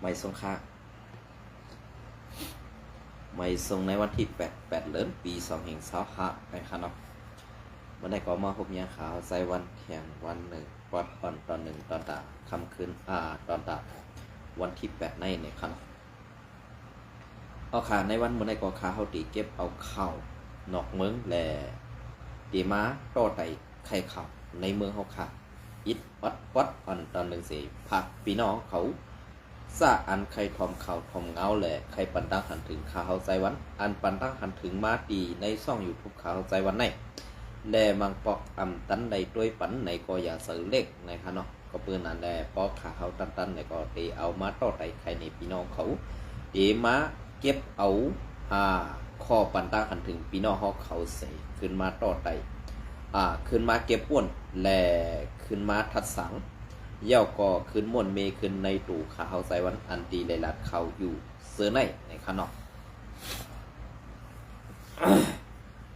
ไม่ทรงค่าไม่ทรงในวันที่8 เดือนปี2565นะครับเนาะวันนี้ก็มาพบยาขาวใส่วันแข่งวันหนึ่งวัดตอนหนึ่งตอนตาคำคืนตอนตาวันที่8ในครับเอาขาในวันมื้อนี้ก็ขาเฮาตีเก็บเอาข้าวนอกเมืองแลตีม้าต่อไตไข่ข้าวในเมืองเฮาค่ะอิดวัดตอนหนึ่งสิผักพี่น้องเขาซาอันใครทอมข่าวทอมเงาแหละใครปันตั้งหันถึงข่าวใจวันอันปันตั้งหันถึงมาตีในช่องอยู่ทุกข่าวใจวันไหนแลมังปอกตันในด้วยปันในก็อย่าเสือเล็กนะครับเนาะก็เพื่อนนั่นแหละปอกข่าวตันในก็ตีเอามาต่อไตใครในพี่น้องเขาตีมาเก็บเอาข้อปันตั้งหันถึงพี่น้องเขาเสขึ้นมาต่อไตขึ้นมาเก็บป่วนแลขึ้นมาทัดสังเย่าก็ขึ้นม่วนเมขึ้นในตู่ขาเฮาใส่วันอันตีเลยลัดเขาอยู่เสื้อในข้างนอก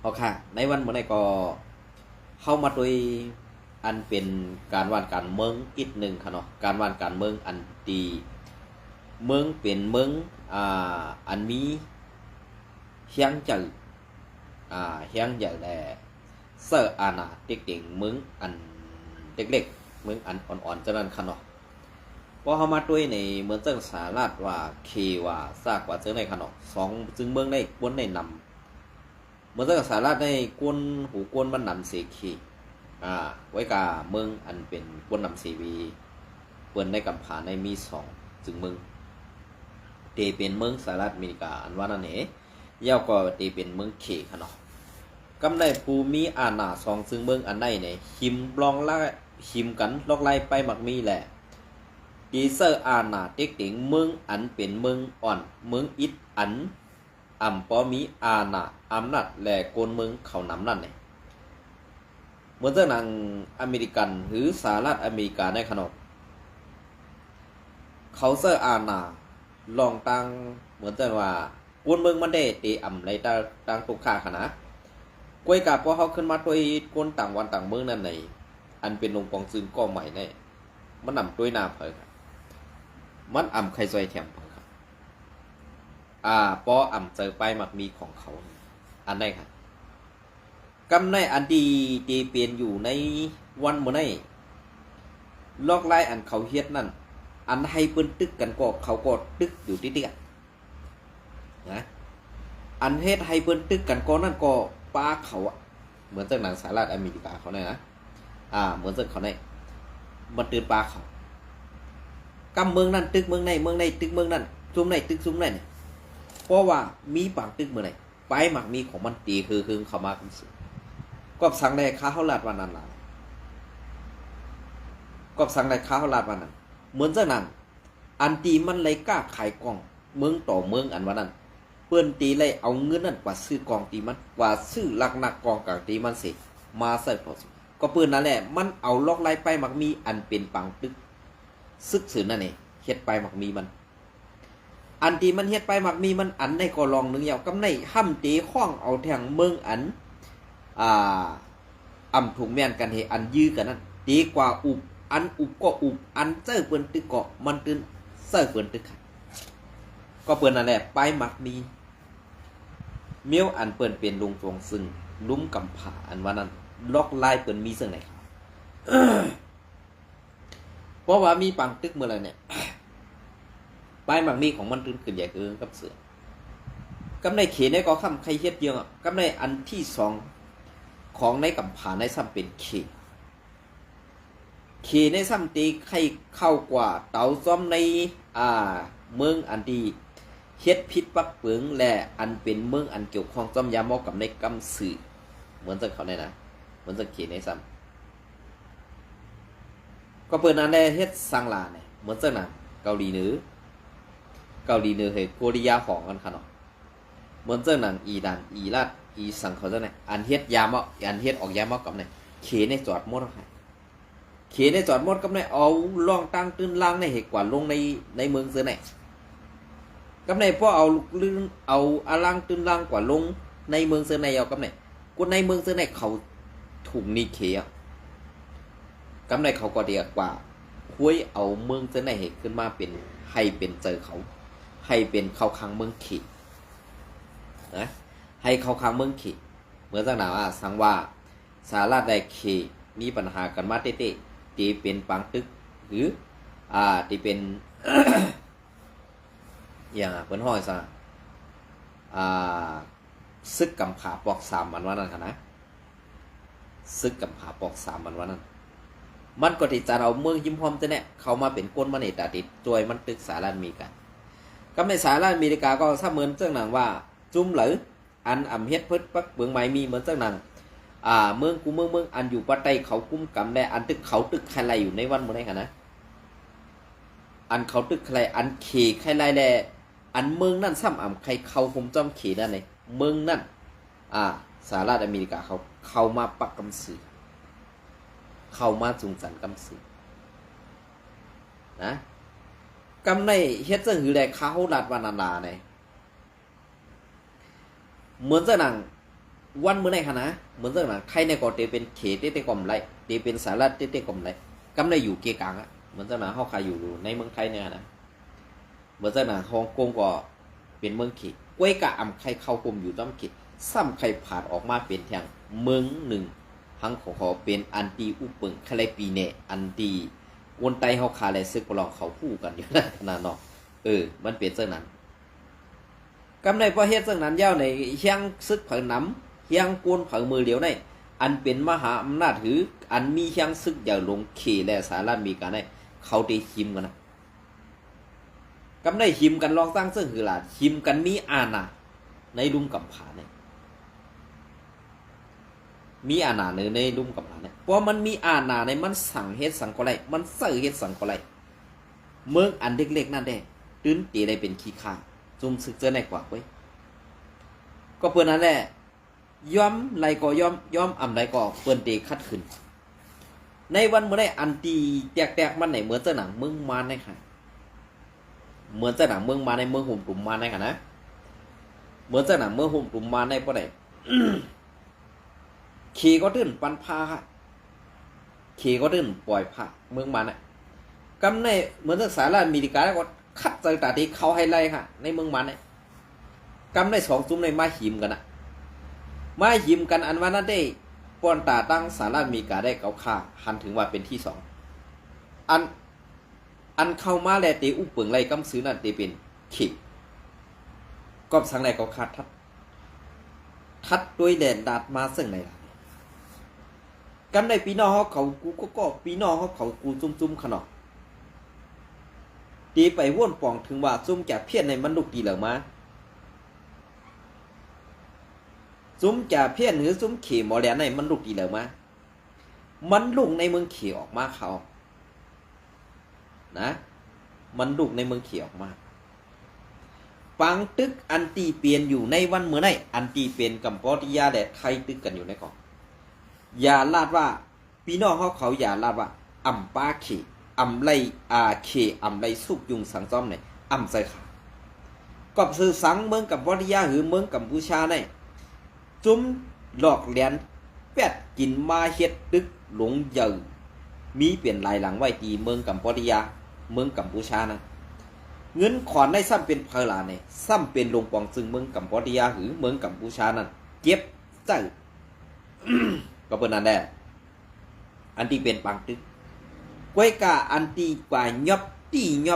เอาค่ะในวันเมื่อไหร่ก็เข้ามาโดยอันเป็นการวานการเมืองอีกหนึ่งค่ะเนาะการวานการเมืองอันตีเมืองเป็นเมืองอันมีเฮียงจืดเฮียงใหญ่แหละเสื้ออาณาเด็กๆเมืองอันเล็กๆเมืองอันอ่อนๆจะนั่นค่ะเนาะพอเข้ามาด้วยในเมืองเจ้าสาราดว่าเคว่าซากว่าเจ้าในค่ะเนาะสองจึงเมืองในกวนในนำเมืองเจ้าสาราดในกวนหูกวนมันนำเสขีไว้กาเมืองอันเป็นกวนนำเสวีเปิ้นในกำผาในมีสองจึงเมืองเตเป็นเมืองสหรัฐอเมริกาอันว่านั่นเองยาวก็เตเป็นเมืองเคค่ะเนาะกำได้ภูมิอาณาสองซึ่งเมืองอันใดเนี่ยหิมลองละหิมกันลอกไล่ไปมักมีแหละดีเซอร์อาณาเต็กติงเมืองอันเป็นเมืองอ่อนเมืองอิดอันปอมีอาณาอำนาจแหละโกนเมืองเขานำนั่นเนี่ยเหมือนเจ้าหนังอเมริกันหรือสหรัฐอเมริกาในขนมเขาเซอร์อาณาลองตังเหมือนเจ้าว่าโกนเมืองมันได้ตีในตังตุกขาขนาดกวยกับพอเขาขึ้นมาด้วยก้นต่างวันต่างเมืองนั่นในอันเป็นลงปองซึงก้อใหม่เนี่ยมันนำด้วยนาเผยครับมันใครซอยแถมเผยครับปอเจอไปมักมีของเขาอันไหนครับกำในอันดีเปลี่ยนอยู่ในวันเมื่อไหร่ลอกไล่อันเขาเฮ็ดนั่นอันให้เปิ้นตึกกันก็เขาก็ตึกอยู่ติดๆนะอันเฮ็ดให้เปิ้นตึกกันก็นั่นก็ป้าเขาเหมือนจากหนังสหรัฐอเมริกาเขาเนี่ยนะเหมือนจากเขาเนี่ยมันตื่นป้าเขากำเมืองนั่นตึกเมืองในตึกเมืองนั่นซุ่มในตึกซุ่มในเนี่ยเพราะว่ามีปางตึกเมืองไหนไปหมักมีของมันตีคือเขามากันสุดก็สั่งได้ค้าเขาลาดวันนั้นล่ะก็สั่งได้ค้าเขาลาดวันนั้นเหมือนจากนั้นอันตีมันเลยกล้าขายกล่องเมืองต่อเมืองอันวันนั้นเปิ้นตีเลยเอาเงินนั่นกว่าซื้อกองตีมันกว่าซื้อหลักหนักกองกลางตีมันเสร็จมาใส่พอสก็ปืนนั่นแหละมันเอาลอกไล่ไปมักมีอันเป็นปังตึกซึกสือนั่นเองเฮ็ดไปมักมีมันอันที่มันเฮ็ดไปมักมีมันอันในก็ลองนึงยาวกำในห้ำตีข้องเอาแทงเมืองอันถูกแม่นกันเฮอันยื้อกันนั่นดีกว่าอุบก็อุบอันเจ้อเปิ้นตึกเกาะมันตื่นเจ้อเปิ้นตึกก็เปิ้นนั่นแหละไปมักมีเมียวอันเปิ้นเป็นลุงฟงซึ่งลุ้มกำผาอันว่านั้นล็อกไล่เปิ้นมีซึ่งไหนครับ เพราะว่ามีปังตึกเมื่อไรเนี่ยไปมักมีของมันตื่นขึ้นใหญ่เกินกับเสือกำในเขในก็ค่ำใครเฮ็ดเยอะกำในอันที่สองของในกำผาในซ้ำเป็นเขในซ้ำตีใครเข้ากว่าเต่าซ้อมในเมืองอันดีเฮ็ดพิษปักเปิงและอันเป็นเมืองอันเกี่ยวข้องจอมยามอกับในกำสื่อเหมือนจะเขาเนี่ยนะเหมือนจะเขียนในซ้ำก็เปิดนั่นแหละเฮ็ดสังลาเนี่ยเหมือนจะหนังเกาหลีเหนือเฮ้ยโคเรียของกันค่ะเนาะเหมือนจะหนังอีรักอีสังเขาจะเนี่ยอันเฮ็ดยามออันเฮ็ดออกยามอกับเนี่ยเขียนในจอดมดค่ะเขียนในจอดมดกับเนี่ยเอาล่องตั้งตื้นล่างในเหตุกว่าลงในเมืองเสือเนี่ยกำในพอเอาลื่นเอาอาลังตื่นลังกว่าลงในเมืองเซอร์ไนเอากำในกูในเมืองเซอร์ไนเขาถูกนิเคกำในเขาก็เดียกว่า คุยเอาเมืองจะไหนเหตุขึ้นมาเป็นให้เป็นเจอเขาให้เป็นเข้าคังเมืองขีนะให้เข้าคังเมืองขีเหมือนสักหนาว่าสังว่าสาราใดขีมีปัญหากันมาเตะตีเป็นปังตึกหรือตีเป็น อย่างเปิ้นห้อยซะซึกกำผาปอก3วันนั้นค่ะนะซึกกำผาปอก3วันนั้นมันก็ที่จะเอาเมืองหิมพอมจะเนี่ยเข้ามาเป็นก้นมันเอตติดจวยมันตึกสหรัฐอเมริกาก็ในสหรัฐอเมริกาก็ถ้าเหมือนเจ้าหนังว่าจุ่มหรืออันอำเฮ็ดเพิดปักเบืองไม้มีเหมือนเจ้าหนังเมืองกูเมืองอันอยู่ปะไตเขากุ้มกำได้อันตึกเขาตึกใครไรอยู่ในวันมื้อนี้ค่ะนะอันเขาตึกใครอันเขใครไรแลอันเมืองนั่นซ้ำอ่ำใครเขาผมจำเขนั่นเลยเมืองนั่นสหรัฐอเมริกาเขามาปักกำสือเข้ามาจุงสันกำสือนะกำในเฮ็ดจังหือแลเขาลาดวานาลาเนี่ยเหมือนจะหนังวันมื้อไหนคะนะเหมือนจะหนังใครในก็เตเป็นเขตเตกอมไรเตเป็นสารัฐเตกอมไรกำในอยู่เกกลางอ่ะเหมือนจะหนังเฮาใครอยู่ในเมืองไทยเนี่ยนะเหมือนจะหนังฮ่องกงก็เป็นเมืองเขตก้วยกะอำใครเข้ากลมอยู่ต้อมเขตซ้ำใครผ่านออกมาเป็นทางเมืองหนึ่งทั้งขอเป็นอันตีอุปเปิงคาเลปีเนอันตีวนไตเฮาคาเลซึกปลองเขาพูดกันอยู่นั่นขนาดเนาะมันเป็นเรื่องนั้นกำในประเทศเรื่องนั้นยาวในเฮียงซึกเผาน้ำเฮียงกวนเผามือเหลียวในอันเป็นมหาอำนาจถืออันมีเฮียงซึกอย่างลงเขและสหรัฐอเมริกาในเขาได้หิมกันนะกำในหิมกันลองตั้งซึ่งคือหลาหิมกันมีอาณาในลุ่มกำผาเนี่ยมีอาณาในลุ่มกำผาเนี่ยเพราะมันมีอาณาในมันสั่งเฮ็ดสั่งก็ไรมันเสื่อเฮ็ดสั่งก็ไรเมืองอันเล็กๆนั่นแหละตื้นตีได้เป็นขี้ข้าจุ่มซึกเจอในกว่าเว้ยก็เพื่อนนั่นแหละย้อมไรก็ย้อมอ่ำไรก็เพื่อนเตะคัดขึ้นในวันเมื่อได้อันตีแตกมันไหนเหมือนเจ้าหนังเมืองมาในค่ะเหมือนเจ้าหนังเมืองมาในเมืองหุ่มตุ่มมาในค่ะนะเหมือนเจ้าหนังเมืองหุ่มตุ่มมาในเพราะไหน ขี่ก็ตื้นปันพาค่ะขี่ก็ตื้นปล่อยพาเมืองมาเนี่ยกำในเหมือนสหรัฐอเมริกาแล้วก็คัดใจตาที่เขาให้ไล่ค่ะในเมืองมันเนี่ยกำในสองซุ้มในมาหิมกันนะมาหิมกันอันว่านั้นได้ป้อนตาตั้งสหรัฐอเมริกาได้เกาค่าหันถึงว่าเป็นที่สองอันเข้ามาแลเตอุปเปิงไรกำซื้อนั่นเตเป็นขีดก็สังไรเกาค่าทัดด้วยแดนดาดมาซึ่งไหนล่ะกันในปีนอเขากูก็ปีนอเขากูจุ่มขนอกตีไปว่นป่องถึงว่าจุ่มจะเพี้ยนในมันลุกดีเหล่ามาจุ่มจะเพี้ยนหรือจุ่มเขี่ยหมอแหลนในมันลุกดีเหล่ามามันลุกในเมืองเขี่ยออกมาเขานะมันลุกในเมืองเขี่ยออกมาปังตึกอันตีเปลี่ยนอยู่ในวันเมื่อไหร่อันตีเปลี่ยนกัมพูชาและไทยตึกกันอยู่ในกองอย่าลาดว่าพี่น้องเขาอย่าลาดว่าอ่ำป้าเขอ่ำไรเขอ่ำไรสุกยุงสังซ้อมเนี่ยอ่ำใส่ขากับสื่อสังเมืองกัมพูชาหรือเมืองกัมพูชาเนี่ยจุ้มหลอกเลียนแปดกินมาเฮ็ดตึกหลงเยอะมีเปลี่ยนลายหลังไว้ตีเมืองกัมพูชาเมืองกัมพูชานะเงินขอนได้ซ้ำเป็นเพลาเนี่ยซ้ำเป็นลงปองซึ่งเมืองกัมพูชาหรือเมืองกัมพูชานั่นเจ็บใจ ก็เป็นนั่นแหละอันที่เป็นปังตึกก้วยกาอันที่กว่ายั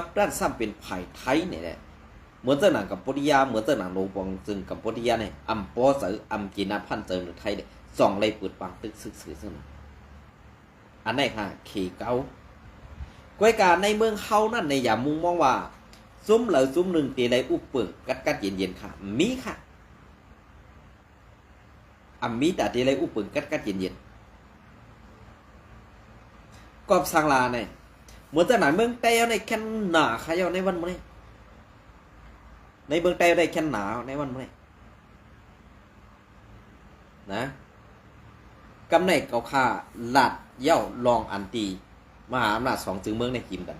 บด้านซ้ำเป็นไผ่ไทยเนี่ยแหละเหมือนเจ้าหนังกัมพูชาเหมือนเจ้าหนังลงปองซึ่งกัมพูชาเนี่ยอัมปอเสืออัมจีนาพันเจอหรือไทยเนี่ยส่องเลยเปิดปังตึกสื่อซึ่งอันไหนค่ะเขเก้าก้วยกาในเมืองเฮานั่นในอย่ามุ่งมองว่าซุ้มเหลือซุ้มหนึ่งตีได้อุปเปิงกัดเย็นค่ะมีค่ะมีแต่ตีได้อุปเปิงกัดเย็นกอบสังลาเนี่ยเหมือนแต่ไหนเมืองเตยในแค่หนาขยาวในวันมื้อนี้ในเมืองเตยได้แค่หนาในวันมื้อนี้นะกำในเกาค่าลาดเย่าลองอันตีมหาอำนาจสองจึงเมืองในหิมกัน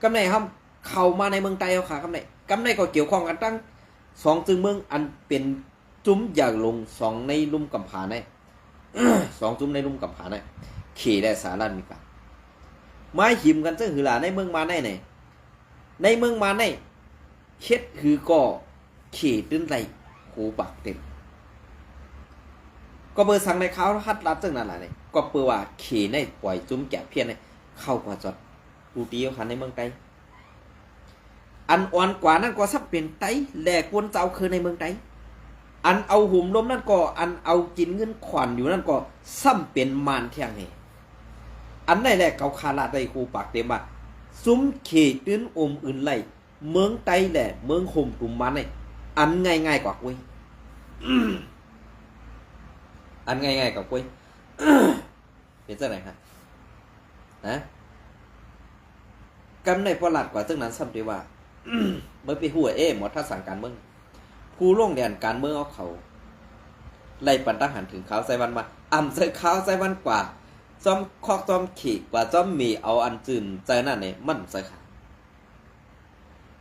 กำในห้ามเข้ามาในเมืองไทยเขาขากำในก็เกี่ยวข้องกันตั้งสองจึงเมืองอันเป็นจุ้มอย่างลงสองในลุ่มกำผาใน สองจุ้มในลุ่มกำผาในเขได้สหรัฐอเมริกา ไม้หิมกันซึ่งหือหลาในเมืองมาในไหนในเมืองมาในเฮ็ดคือก็เขตื้นไรโหปากเต็มก็เบอร์สั่งในเขาฮัดรัดซึ่งนั่นแหละเนี่ยก็เปิดว่าเขในปล่อยจุ้มแกะเพี้ยนเนี่ยเข้ากว่าจอดปูตีเอาขันในเมืองไทยอันอ่อนกว่านั่นก็ซับเป็นไตแหลกวนเจ้าคือในเมืองไทยอันเอาหุ่มลมนั่นก็อันเอากินเงินขวัญอยู่นั่นก็ซ้ำเป็นมารเที่ยงเหอันไหนแหละเขาคาราได้ครูปากเต็มว่าซุ้มเขตื้นอมอื่นไหลเมืองไตแหละเมืองห่มตุ่มมันเนี่ยอันง่ายๆกว่ากุ้ยอันง่ายๆกับกุ้ยเป็นเจ้าไหนครับนะกำในประหลัดกว่าซึ่งนั้นซ้ำดีว่าเมื่อไปหัวหมดท่าสั่งการเมืองผู้ล่วงแดนการเมืองเอาเขาไล่ปันทหารถึงเขาใส่วันมาใส่เขาใส่วันกว่าจอมคอกจอมขี่กว่าจอมมีเอาอันจืนใจนั่นเนี่ยมันใส่ค่ะ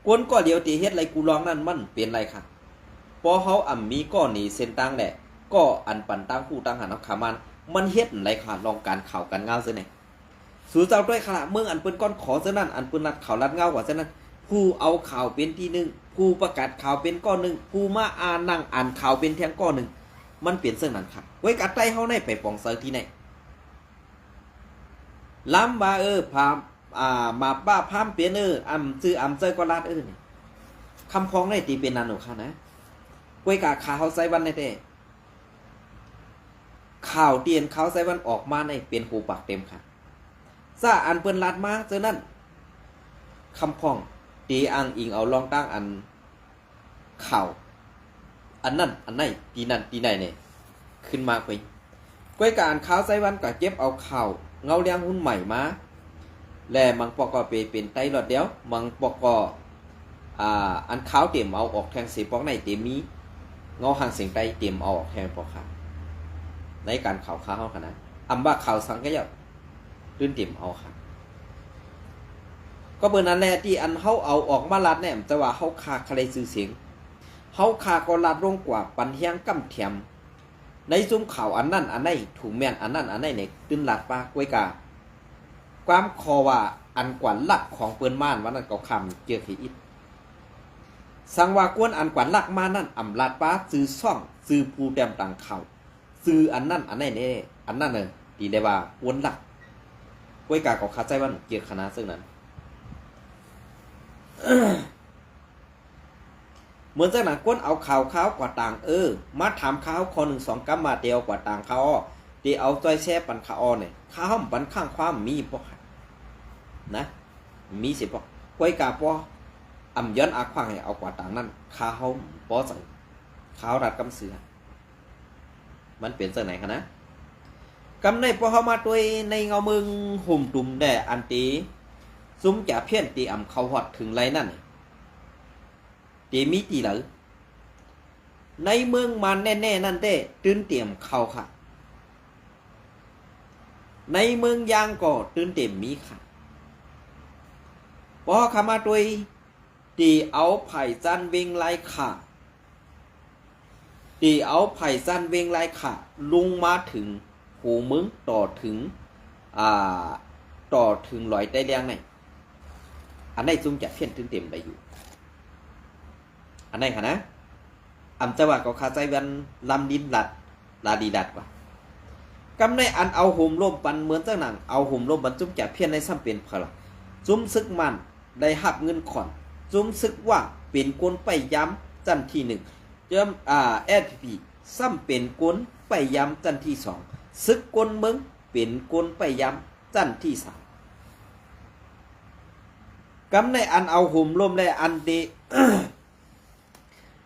กวนก็เดียวตีเฮ็ดไรกูร้องนั่นมันเป็นไรค่ะพอเขามีก้อนหนีเส้นตั้งแหละก็อันปันตั้งคู่ตั้งหันเอาขามันเฮ็ดไรค่ะลองการข่าวกันเงาเสียเนี่ยสู่เจ้าด้วยขณะเมืองอันเปิ้นก้อนขอเส้นนั่นอันเปิ้นนัดข่าวรัดเงากว่าเส้นนั้นผู้เอาข่าวเป็นที่หนึ่งผู้ประกาศข่าวเป็นก้อนหนึ่งผู้มานั่งอ่านข่าวเป็นแทงก้อนหนึ่งมันเปลี่ยนเส้นนั้นค่ะไว้กัดใจเขาในไปปองเซอร์ที่ไหนล้ำมาพามาป้าพามเปลี่ยนซื้อเจอก็ลาดนี่คำพ้องในตีเป็นนันหนูค่ะนะไว้กัดข่าวใส่วันในเต้ข่าวเตียนข่าวใส่วันออกมาในเป็นหูปากเต็มค่ะซาอันเปิ้นลาดมาเจอนั่นคำพ้องตีอ้างอิงเอาลองตั้งอันข่าวอันนั้นอันไหนตีนั่นตีไหนเนี่ยขึ้นมาไปก้อยการข่าวไซวันก็เก็บเอาข่าวเงาเลี้ยงหุ้นใหม่มาและมังปอกก็เป็นไตหลอดเดียวมังปอกก็อันข่าวเต็มเอาออกแทงสีปอกในเต็มมีเงาห่างเสียงไตเต็มเอาออกแทงปอกค่ะในการข่าวข่าวขนาดบ้าข่าวสังก็ยับลื่นเต็มเอาค่ะก็เบอร์นั้นแหละที่อันเขาเอาออกมาลัดเนี่ยจะว่าเขาคาใครซื้อเสียงเขาคาก็ลัดลงกว่าปันเฮียงกำเทียมในซุ้มข่าวอันนั้นอันไหนถูกแม่นอันนั้นอันไหนเนี่ยตื่นลัดปากไว้กาความคอว่าอันกว่าลักของเปิ้นม่านวันนั้นก็คำเกี่ยวขีอิดสังว่ากวนอันกว่าลักมานั่นลัดปาซื้อซ่องซื้อผู้แดมต่างข่าวซื้ออันนั้นอันไหนเนี่ยอันนั้นเลยดีได้ว่ากวนลักไว้กาก็คาใจว่าเกี่ยวคณะซึ่งนั้นเหมือนจากนั้นก้นเอาข่าวกว่าต่างมาถามข่าวคอ1-2กัมมาเดียวกว่าต่างข่าวที่เอาใจแช่ปันข่าวเนี่ยข่าวปันข้างความมีปะนะมีสิปะก้อยกาปอย้อนอาควางให้เอากว่าต่างนั้นข่าวปอใส่ข่าวรัดกำเสือมันเปลี่ยนจากไหนคะนะกำในปอเขามาตัวในเงามึงหุ่มตุ่มแด่อันตีซุ้มจ่าเพี้ยนตีเขาหอดถึงไรนั่นตีมีตีหรือในเมืองมันแน่ๆนั่นเต้ตื่นเตรียมเขาค่ะในเมืองยางก็ตื่นเตรียมมีค่ะพอขามาตัวตีเอาไผ่จันเวงไรค่ะตีเอาไผ่จันเวงไรค่ะลุงมาถึงหูมึงต่อถึงลอยใต้เลี้ยงไหนอันไหนจุ่มจะเพี้ยนตื่นเต็มได้อยู่อันไหนค่ะนะจะว่าก็คาใจวันลำดินหลัดลาดีดัดว่ากำในอันเอาห่มร่มปันเหมือนเจ้าหนังเอาห่มร่มปันจุ่มจะเพี้ยนในซ้ำเป็นพลังจุ่มซึกมันได้หับเงินขอนจุ่มซึกว่าเป็นกลไปย้ำจันที่หนึ่งเจิมFPP ซ้ำเป็นกลไปย้ำจันที่สองซึกกลเมืองเป็นกลไปย้ำจันที่สามกำในอันเอาห่มร่มและอันเด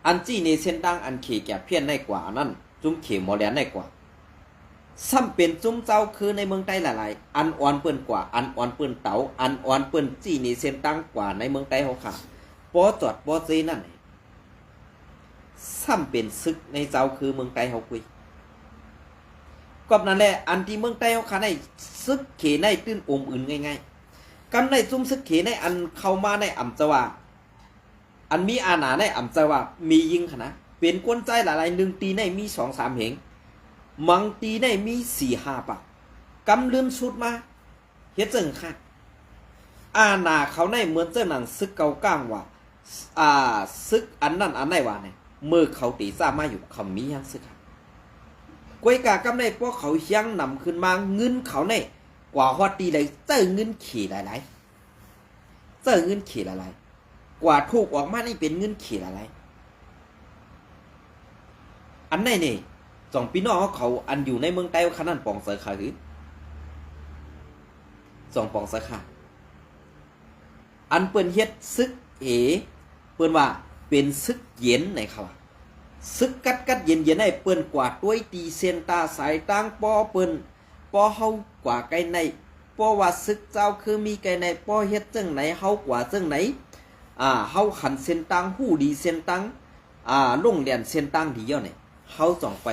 อันจี้ในเส้นดังอันเขแก่เพี้ยนในกว่านั่นจุ้มเขมอแลนในกว่าซ้ำเป็นจุ้มเจ้าคือในเมืองใต้หลายๆอันอ่อนเปิ้นกว่าอันอ่อนเปิ้นเต๋าอันอ่อนเปิ้นจี้ในเส้นดังกว่าในเมืองใต้เขาค่ะปอจอดปอเจนั่นซ้ำเป็นซึกในเจ้าคือเมืองใต้เขาคุยก็นั่นแหละอันที่เมืองใต้เขาค่ะในซึกเขในตื้นอมอื่นง่ายๆกำในจุ้มซึกเขในอันเข้ามาในจะว่าอันมีอาณาในจะว่ามียิงค่ะนะเป็นก้นใจหลายๆหนึ่งตีในมี 2-3 เหงมังตีในมี 4-5 ปากกำลืมชุดมาเฮ็ดจังค่ะ อาณาเขาในเหมือนเจ้าหนังซึกเกาก้างว่าซึกอันนั้นอันไหนวะเนี่ยเมื่อเขาตีซ่ามาอยู่เขามียังซึกครับกวยกากำในพวกเขายังนำขึ้นมาเงินเขาในกว่าฮอดตีเลยเจอเงินขี่หลายๆเจอเงินขี่หลายๆกว่าถูกออกมานี่เป็นเงินขี่หลายๆอันไหนนี่สองพี่น้องเขาอันอยู่ในเมืองใต้ขนาดปองเสือขาหรือสองปองเสือขาอันเปิ้นเฮ็ดซึกเปิ้นว่าเป็นซึกเย็นในเขาซึกกัดเย็นให้เปิ้นกว่าต้วยตีเซนตาสายตั้งปอเปิ้นปอเฮากว่าไกในปอว่าซึกเจ้าคือมีไกในปอเฮ็ดจังไหนเฮากว่าจังไหนเฮาขันเซนตังหู้ดีเซนตังโรงเรียนเซนตังดีเยอะเนี่ยเฮาจ่องไป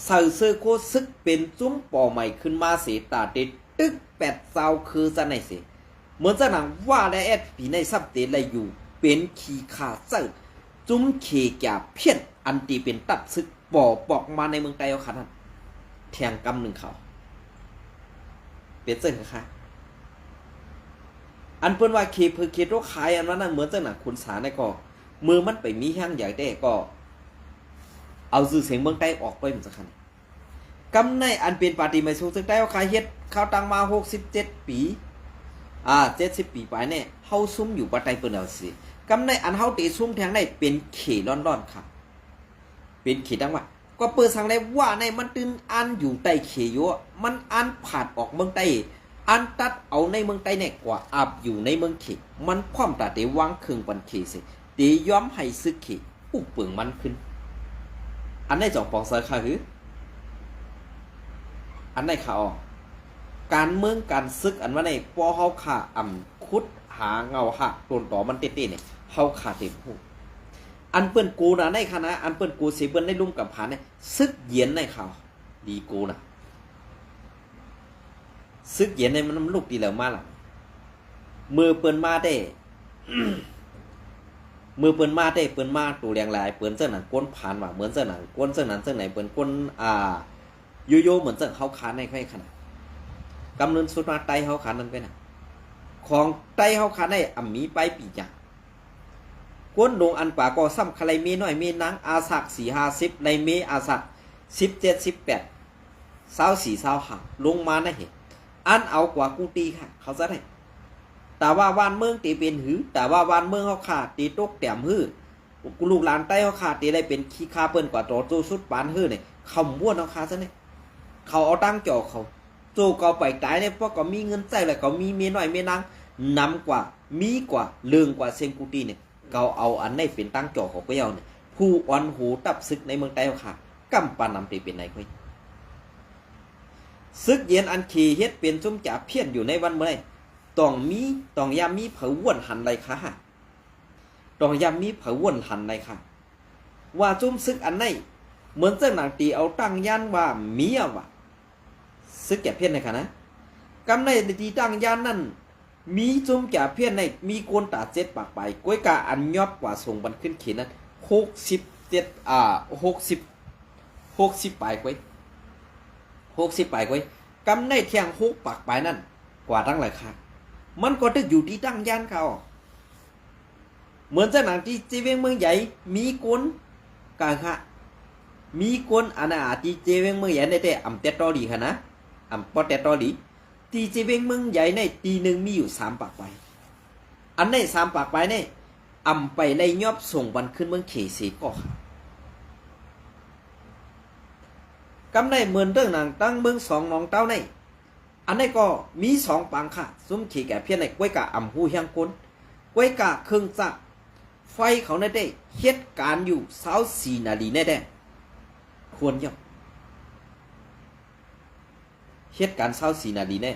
เสือโคซึกเป็นจุ้มปอใหม่ขึ้นมาเสตาเด็ดตึก8เจ้าคือจะไหนสิเหมือนจะหนังว่าและแอดผีในซับเตเลยอยู่เป็นขี่ขาเสือจุ้มเขแก่เพี้ยนอันตีเป็นตัดซึกปอกมาในเมืองไต้เอาขนาดแทงกำหนึ่งเขาเป็นเสือค่ะอันเปิ้นว่าเคโรขายอันนั้นเหมือนจะหนังคุณสาในก็มือมันไปมีแห้งใหญ่ได้ก็เอาสื่อเสียงเมืองไต้ออกไปเหมือนจะคันกำในอันเป็นปาฏิมาสูงซึ่งได้ว่าขายเฮ็ดข้าวตังมา67 ปี70 ปีไปเนี่ยเฮาซุ่มอยู่ปะไตเปิ้นเอาสิกำในอันเฮาตีซุ่มแทงได้เป็นเขร้อนๆครับเป็นเขดังว่าก็เปิดสังได้ว่าในมันตื่นอันอยู่ใต้เขอยู่มันอันผ่านออกเมืองใต้อันตัดเอาในเมืองใต้เนี่ยกว่าอับอยู่ในเมืองเขมันพร้อมตาเตวางเครื่องปันเขสิเตยอมให้ซึกเขอุกเปิงมันขึ้นอันในจ่องปองเซอร์ค่ะคืออันในข่าวการเมืองการซึกอันว่าในปอเฮาขาคุดหาเงาหักต้นต่อมันเต้ๆเนี่ยเฮาขาเต็มหูอันเปิ้นกูนะในคณะอันเปิ้นกูสิเปิ้นได้ลุ่มกับผานเนี่ยซึกเย็นในข่าวดีกูนะซึกเย็นในมันลูกดีแล้วมาล่ะมือเปิ้นมาได้ มือเปิ้นมาได้เปิ้นมาตัวแรงหลายเปิ้นเจ้าหนังก้นผ่านว่าเหมือนเจ้าหนังก้นเจ้าหนังเจ้าไหนเปิ้นก้นโยเหมือนเจ้าเฮาขาในค่อยขนาดกำเนิดสุดมาไตเฮาขานั้นไปน่ะของไตเฮาขาในมีไปปีจังก้นลงอันป่าก็ซ้ำคลายเมน้อยเมนางอาสัก4-50ในเมอาสัก17-18 24-25ลงมานะเห็นอันเอากว่ากูตีค่ะเขาจะได้แต่ว่าวันเมืองตีเป็นหือแต่ว่าวันเมืองเขาขาดตีตกแต้มหื้อกูลูกหลานใต้เขาขาดตีได้เป็นขี้คาเปิ้นกว่าโตโจสุดปานหื้อเนี่ยเขาบ้วนเอาคาซะเนี่ยเขาเอาตั้งจ่อเขาโจเขาไปตายเนี่ยเพราะก็มีเงินใจเลยเขามีเมียน้อยเมียนางนำกว่ามีกว่าเรื่องกว่าเซงกูตีเนี่ยเขาเอาอันในเป็นตั้งจ่อของไปเอาเนี่ยผู้อ่อนหูตับซึกในเมืองใต้เขาขาดกำปานำตีเป็นไหนค่อยซึกเย็นอันขี่เฮ็ดเป็นซุ่มจ่าเพี้ยนอยู่ในวันเมื่อต้องยามมีเผาว่นหันไรค่ะต้องยามมีเผาว่นหันไรค่ะว่าจุ้มซึกอันไหนเหมือนเจ้าหนังตีเอาตั้งยันว่ามีอะวะซึกแก่เพี้ยนในค่ะนะกำในตีตั้งยันนั่นมีจุ้มแก่เพี้ยนในมีโกนตา7 ปากไปก้อยกาอันยอบกว่าส่งบันขึ้นเขียนนั้น60 ปลายก้อย60 ปลายก้อยกำในเที่ยง6 ปากไปนั่นกว่าตั้งหลายค่ะมันก็จะอยู่ที่ตั้งย่านเขาเหมือนเจ้าหนังที่เจเวงเมืองใหญ่มีคนกาค่ะมีคนอันที่เจเวงเมืองใหญ่ในแต่เตตอดีค่ะนะปอเตตอดีที่เจเวงเมืองใหญ่ในตีหนึ่งมีอยู่3 ปากไปอันใน3 ปากไปเนี่ยไปไล่ยอบส่งบันขึ้นเมืองเขสีก็ค่ะกำในเหมือนเรื่องหนังตั้งเมือง2 น้องเต้าในอันนี้ก็มี2 ปังค่ะซุ่มขี่แก่เพี้ยนในกล้วยกะหูเฮียงคนกล้วยกะเครื่องจักรไฟเขาในได้เหตุการณ์อยู่24 นาทีแน่ๆควรย่อเหตุการณ์24 นาทีแน่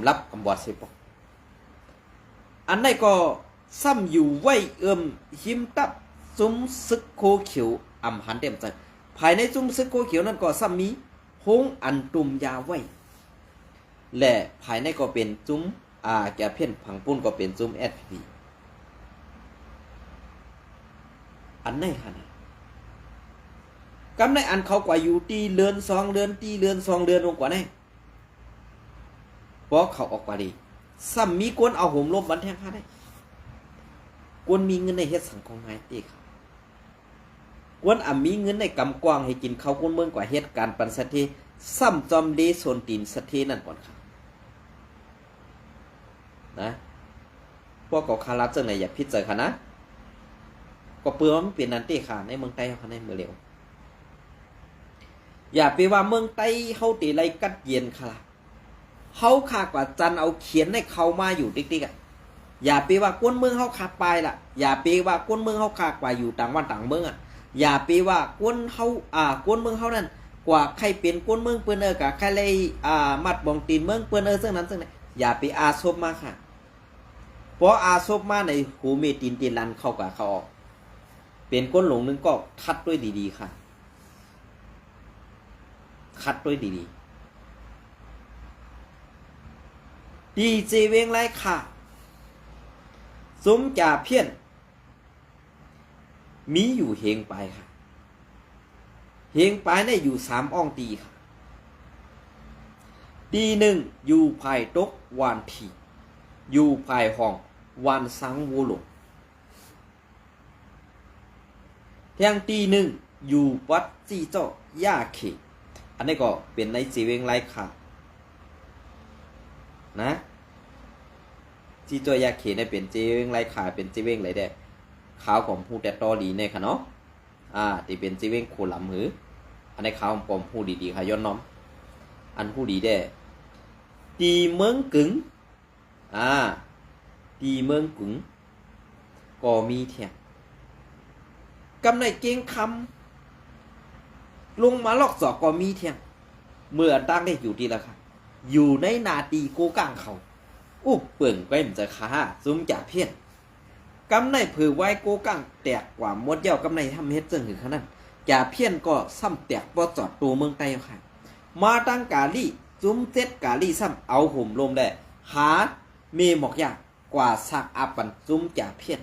รับบอดเสปอันนี้ก็ซ้ำอยู่ไว้หิมตับซุ่มซึกโคเขียวหันเต็มใจภายในซุ่มซึกโคเขียวนั่นก็ซ้ำมีหงอันตุ่มยาไว้และภายในก็เป็นจุ้มแกเพี้ยนผังปุ้นก็เป็นจุ้ม SP อันไหนค่ะนะกำในอันเขากว่าอยู่ตีเรือน2 เดือนตีเรือน2 เดือนลงกว่าแน่เพราะเขาออกกว่าดี ซ้ำมีกวนเอาห่มลมบันแทงข้าได้กวนมีเงินในเฮ็ดสังของไงตีครับกวนมีเงินในกำกวางให้กินเขากวนเมืองกว่าเฮ็ดการปันสัตทีซ้ำจอมเดโซนตีนสัตทีนั่นก่อนครับนะพวกก็คาราเจอไหนอย่าพิจารณาก็เปลือกมันเปลี่ยนนันตีค่ะในเมืองไต้เขาในเมืองเร็วอย่าไปว่าเมืองไต้เขาตีไรกัดเย็นค่ะเขาขากว่าจันเอาเขียนให้เขามาอยู่ติ๊กๆอ่ะอย่าไปว่ากวนเมืองเขาขาไปล่ะอย่าไปว่ากวนเมืองเขาขากว่าอยู่ต่างวันต่างเมืองอ่ะอย่าไปว่ากวนเขากวนเมืองเขานั่นกว่าใครเป็นกวนเมืองเปิ้นกับใครเลยมัดบองตีนเมืองเปิ้นซึ่งนั้นซึ่งไหนอย่าไปอาซบมาค่ะเพราะอาซบมาในหูเมตีนลันเข้ากับเขาออกเป็นก้นหลงนึงก็คัดด้วยดีๆค่ะคัดด้วยดีๆดีเจเวงไรค่ะสมจ่าเพี้ยนมีอยู่เฮงไปค่ะเฮงไปได้อยู่3 อ่องตีค่ะตีหนึ่งอยู่ภายตกวานผีอยู่ภายห้องวานสังวูหลงเที่ยงตีหนึ่งอยู่วัดจีเจ้าย่าเขอันนี้ก็เป็นในจีเวงไรค่ะนะจีเจ้าย่าเขเนี่ยเป็นจีเวงไรค่ะเป็นจีเวงไรได้ขาวของผู้แต่ตอดีเนี่ยค่ะเนาะที่เป็นจีเวงโคลำหืออันนี้ขาวของผู้ดีๆค่ะย้อนน้อมอันผู้ดีได้ตีเมืองกึ๋งตีเมืองกึ๋งก็มีเที่ยงกำในเก่งคำลงมาลอกสอกก็มีเที่ยงเมื่อตั้งได้อยู่ดีแล้วค่ะอยู่ในนาตีโกกลางเขาเปิ่งไปมันจะขาซุ่มจ่าเพี้ยนกำในเผือไว้โกกลางแตกกว่ามดเย้ากำในทำเฮ็ดจึงหือขนาดจ่าเพี้ยนก็ซ้ำแตกบ่จอดตัวเมืองไต้ค่ะมาตั้งกาลี่จุ้มเจ็ดกาลี่ซ้ำเอาห่มลมได้หาเมหมอกยากกว่าสักอาปันจุ้มจ่าเพี้ยน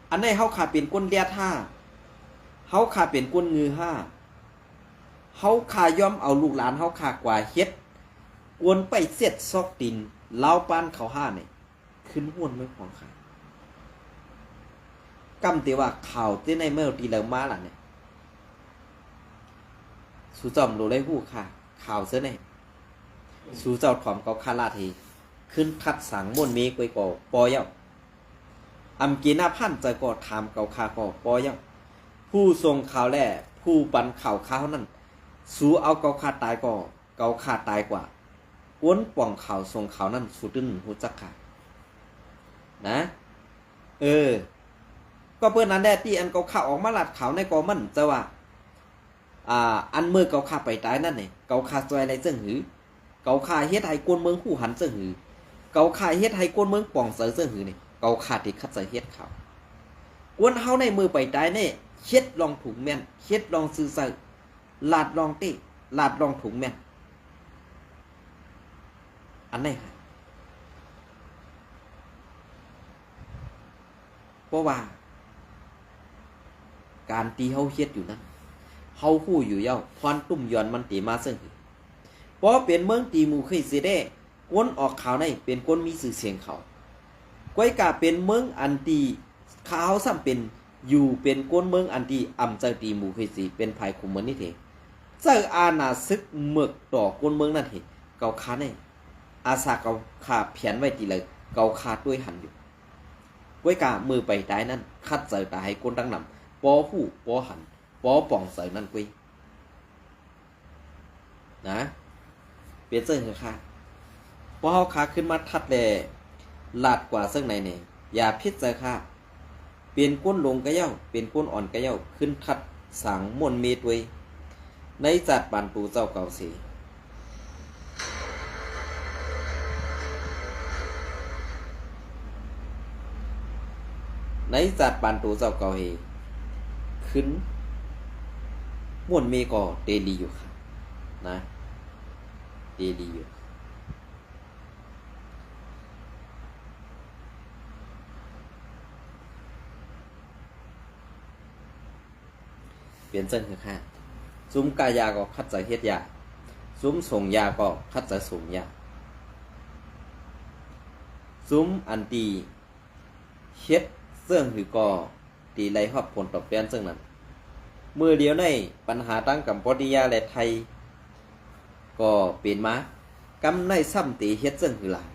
อันนี้เขาขาเป็นก้นเลียท่าเขาขาเป็นก้นงือห้าเขาขายอมเอาลูกหลานเขาขากว่าเฮ็ดกวนไปเสียดซอกดินเล้าปานเขาห้าเนี่ยขึ้นห้วนไม่พอค่ะกำตีว่าข่าวที่ในเมื่อตีเหลืองมาล่ะเนี่ยสู่จอมรู้ได้หู้ค่ะข่าวเสื้อเนี่ยสู่เจ้าถอมเขาคาลาทีขึ้นคัดสังม่วนเมกไว้ก่อปอเย้าอำกีนาพันจะก็ถามเกาคาก็ปอยังผู้ทรงข่าวแล่ผู้ปันข่าวข้าวนั่นสู้เอาเกาคาตายก็เกาคาตายกว่าอ้วนป่องข่าวทรงข่าวนั่นสุดดึงหูจักค่ะนะก็เพื่อนนั้นแดที่อันเกาคาออกมาหลัดข่าวในกอมันจะว่าอันเมื่อเกาคาไปตายนั่นเนี่ยเกาคาซอยอะไรเจิงหือเกาคาเฮ็ดให้กวนเมืองผู้หันเจิงหือเกาคาเฮ็ดให้กวนเมืองป่องเสือเจิงหือเนี่ยเกาขาดที่คัดใส่เฮ็ดเขากวนเฮาในมือไปได้เนี่ยเฮ็ดลองถุงแม่นเฮ็ดลองซื้อใส่ลาดลองติลาดลองถุงแม่นอันไหนค่ะเพราะว่าการตีเฮาเฮ็ดอยู่นั้นเฮาฮู้อยู่เย้าพรตุ่มย้อนมันตีมาซึ่งเพราะเป็นเมืองตีหมู่เคยสิได้กวนออกข่าวในเป็นคนมีชื่อเสียงเขาก้อยกาเป็นเมืองอันตีข้าวซ้ำเป็นอยู่เป็นก้นเมืองอันตีอ่ำเจอตีหมู่เคยสีเป็นภายคุมเหมือนนี่เถเจออาณาซึกเมือกต่อก้นเมืองนั่นเถเกาคาเนี่ยอาสาเกาคาเพียนไว้ตีเลยเกาคาด้วยหันอยู่ก้อยกามือไปตายนั่นคัดเจอตาให้ก้นดังนำปอหูปอหันปอป่องเสยนั่นก้อยนะเปลี่ยนเจอเหรอค่ะพอเขาขาขึ้นมาทัดเลยลาดกว่าซึ่งในเนี่ยอย่าพิจารณาเปลี่ยนก้นลงกระเย้าเปลี่ยนก้นอ่อนกระเย้าขึ้นทัดสังมนเมตไว้ในจัดปันปูเจ้าเก่าสีในจัดปันปูเจ้าเก่าเฮขึ้นมนเมก็เดลีอยู่ค่ะนะเดลีอยู่เปลี่ยนเส้นคือค่าซุ้มกายาก็คัดใจเฮ็ดยาซุ้มส่งยาก็คัดใจส่งยา ซุ้มอันตีเฮ็ดเสื่องหือก่อตีไรฮอบผลตอบแทนซึ่งนั้นมือเดียวในปัญหาตั้งกัมพูชาและไทยก็เปลี่ยนมากำในซ้ำตีเฮ็ดซึ่งหือหลาย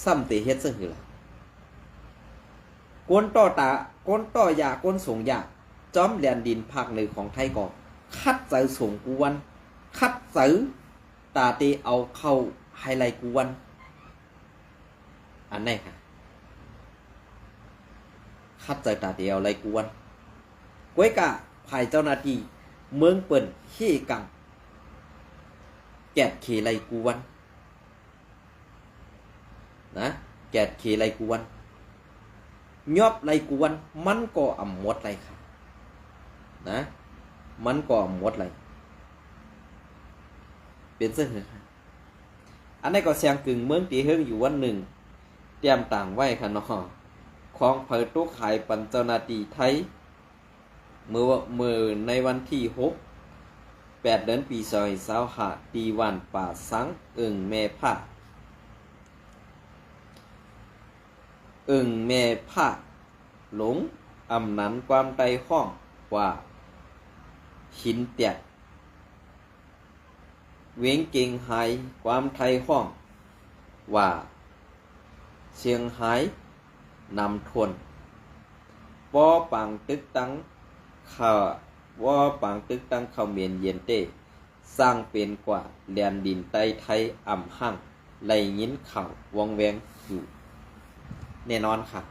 ซ้ำตีเฮ็ดซึ่งหือหลายกวนต่อตากวนต่อยากวนส่งยาจอมแดนดินภาคเหนือของไทยก็คัดใจส่งกวนคัดซื้อตาตีเอาเข้าไฮไลท์กวนอันไหนค่ะคัดใจตาตีเอาไลกวนก้วยกะภายเจ้าหน้าที่เมืองเปิ่นเฮกังแกดเขไลกวนนะแกดเขไลกวนยอบไลกวนมันก็อ่ำหมดไลค่ะนะมันก็อ่ำหมดไลเป็นเส้นเหรออันนี้ก็เสียงกึ่งเมืองตีเฮงอยู่วันหนึ่งเตรียมต่างไว้ค่ะเนาะของเผยตู้ขายปัญเจ้าหน้าที่ไทยมือในวันที่8 เดือนปี2025ตีวันป่าสังแม่ผ้าแม่ผ้าหลงอำนั้นความใจห้องว่าหินเตียดเวียงเก่งหายความไทยห้องว่าเชียงหายนำทวนปอปังตึกตังข่าวว่าปังตึกตังเขาเมียนเย็นเต้สร้างเป็นกว่าแดนดินใต้ไทยอ่ำหั่งไหลยินข่าววงแวงอยู่แน่นอนค่ะ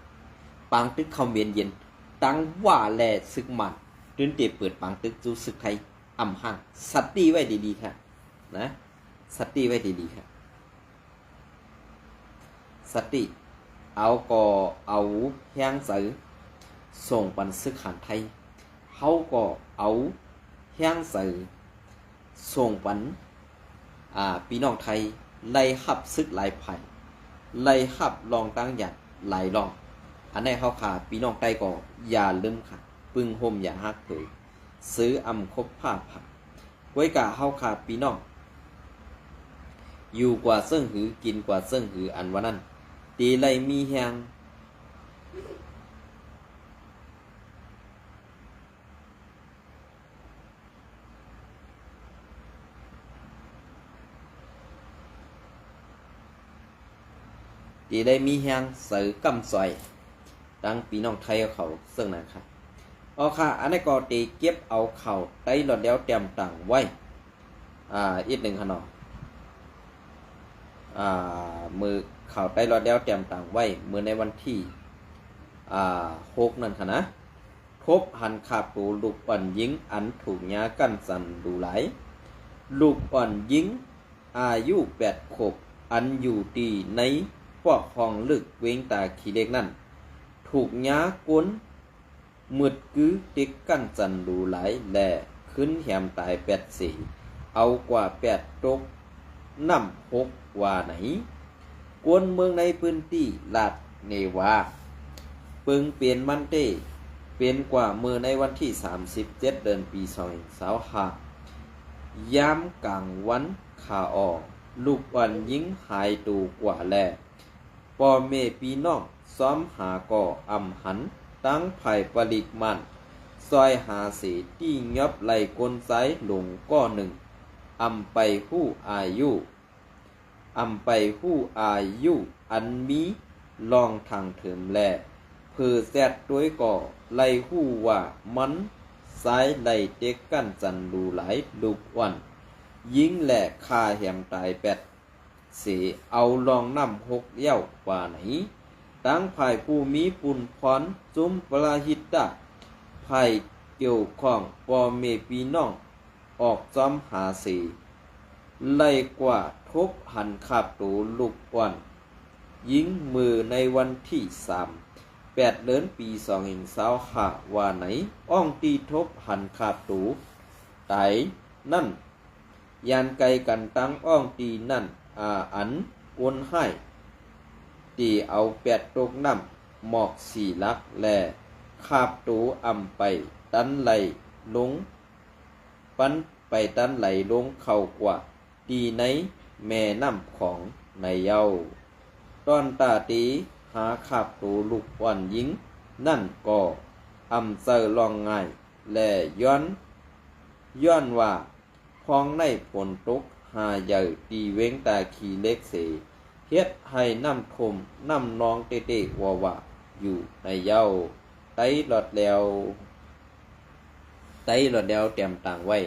ปังตึกเขาเมียนเย็นตั้งว่าแลซึกมันตื่นเตเปิดปังตึกจูซึกไทยอ่ำหั่งสัตตีไว้ดีๆค่ะนะสัตตีไว้ดีๆค่ะสติเอาก็เอาแห้งใสส่งปันซึกหันไทยเขาก็เอาแห้งใสส่งปันพี่น้องไทยไล่หับซึกหลายไผ่ไล่หับลองตั้งหยัดหลายลองอันนี้เขาขาพี่น้องไทยก็อย่าลืมค่ะปึงห่มอย่าฮักเผยซื้ออำคบผ้าผักไว้กะเขาขาพี่น้องอยู่กว่าเสิ่งหือกินกว่าเสิ่งหืออันวันนั้นตีไรมีแหงตีได้มีแหงเสือกำซอยดังปีน้องไทยเขาซึ่งนะครับเอาค่ะอันนี้ก็ตีเก็บเอาเข่าไต้หลอดเดียวเตรียมต่างไว้อีกหนึ่งขนมมือข่าวไต้รอดแล้วเตรียมต่างไว้มือในวันที่6นั่นค่ะนะทบหันขาบตูลูกอ่อนยิงอันถูกยากั้นสันดูไหลลูกอ่อนยิงอายุ8 ขวบอันอยู่ตีในปอกห้องลึกเวงตาขี้เล็กนั่นถูกยาก้นมืดกือติกกั้นสันดูไหลแหล่ขึ้นแหมตาย8 4เอากว่า8 ตกน้ำ6ว่าไหนกวนเมืองในพื้นที่ลาดเนวาปึงเปลี่ยนมันเต้เปลี่ยนกว่ามือในวันที่37 เดือนปี2025ยามกลางวันขาออกลูกวันยิงหายตูกว่าแลพ่อแม่พี่น้องซ้อมหาก่ออำหันตั้งไผ่ผลิตมันซอยหาเสีที่ยบไหลกลไซหลงก้อหนึ่งอำไปหู้อายุอันมีลองทางเถิมแลเพื่อแซดด้วยก่อไล่หู้ว่ามันสายไล่เต็กกั้นจันดูหลายลูกวันยิงแหลกคาแหมตาย8 เสเอาลองน้ำ6 เย้าว่าไหนตั้งภายผู้มีปุ่นพรจุมปราหิตตาภายเกี่ยวข้องพ่อแม่พี่น้องออกจอมหาเสไล่กว่าทบหันขาบตูลูกอ่อนยิงมือในวันที่8 เดือนปี2025ว่าไหนอ้องตีทบหันขาบตูไตนั่นยานไกลกันตั้งอ้องตีนั่นอันวนให้ตีเอา8 ตกน้ำหมอก4 ลักแลขาบตูอำไปตันไหลลงปันไปตันไหลลงเข้ากว่าตีใน แม่น้ำของในเย้าตอนตาตีหาขับตูลูกอ่อนหญิงนั่นก็อำเซอลองง่ายและย้อนว่าพองในฝนตกหาใหญ่ตีเว้งตาขี่เล็กเสเฮ็ดให้น้ำทมน้ำนองเตะๆว่าอยู่ในเย้าไตหลอดแล้วเตรียมต่างไว้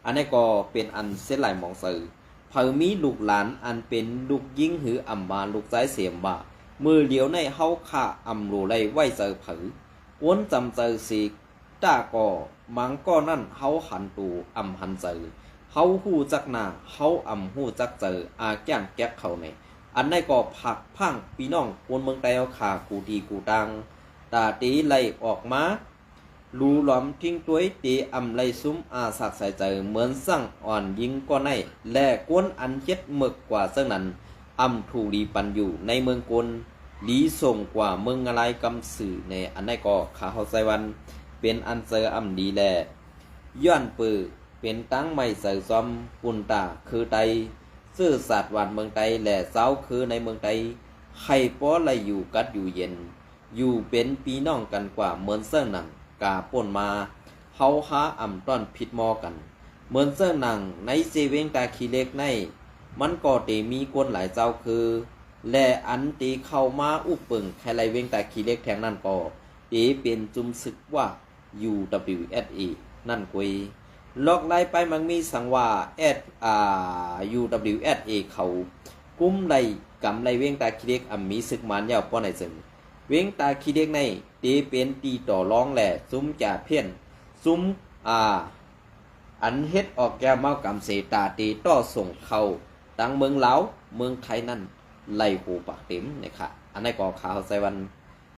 อันนี้ก็เป็นอันเสียหลายหมองสื่อเผอมีลูกหลานอันเป็นลูกยิ่งหืออำมาลูกซ้ายเสียมบ่ามือเหลียวในเฮาข่าอำรูไลไว้เจอเผอวนจำเจอสีต้าก็มังก็นั่นเฮาหันตูอำหันเจอเฮาหู้จักหน้าเฮาอำหู้จักเจออาแก้มแก๊กเขาในอันนี้ก็ผักพังพี่น้องคนเมืองไต้เอาขากูดีกูตังตาตีไล่ออกมารูหลอมทิ้งตัวตีอำไลซุ้มอาสักใส่ใจเหมือนสั่งอ่อนยิงก็ในและกวนอันเจ็ดหมึกกว่าเส้นนั้นอำถูรีปันอยู่ในเมืองกลลีส่งกว่าเมืองอะไรกำสื่อในอันนี้ก็ขาเขาใส่วันเป็นอันเซออำดีแลย้อนปือเป็นตั้งไม่ใส่ซอมปุนตาคือไตซื่อสัตว์วันเมืองไตและเสาคือในเมืองไตใครป้อไรอยู่กัดอยู่เย็นอยู่เป็นพี่น้องกันกว่าเหมือนเส้นหนังกาป่นมาเฮาหาอ่ำต้อนผิดมอกันเหมือนเสื้อหนังในเซเวงตาคีเล็กในมันก็เตมีกวนหลายเจ้าคือและอันตีเข้ามาอุปึงใครไรเวงตาคีเล็กแทงนั่นก็เตเป็นจุมศึกว่า UWSA นั่นกุยลอกไล่ไปมันมีสังว่า UWSA เขากุ้มในกำไรเวงตาคีเล็กอ่ำมีศึกมันยาวป้อนในจึงเวงตาคีเด็กในตีเป็นตีต่อร้องแหล่ซุ้มจ่าเพี้ยนซุ้มอันเฮ็ดออกแก้วเมากำเสตาตีต่อส่งเข้าตั้งเมืองลาวเมืองไทยนั่นไล่หูปากเต็มนะครับอันนี้ก็ข่าวใส่วัน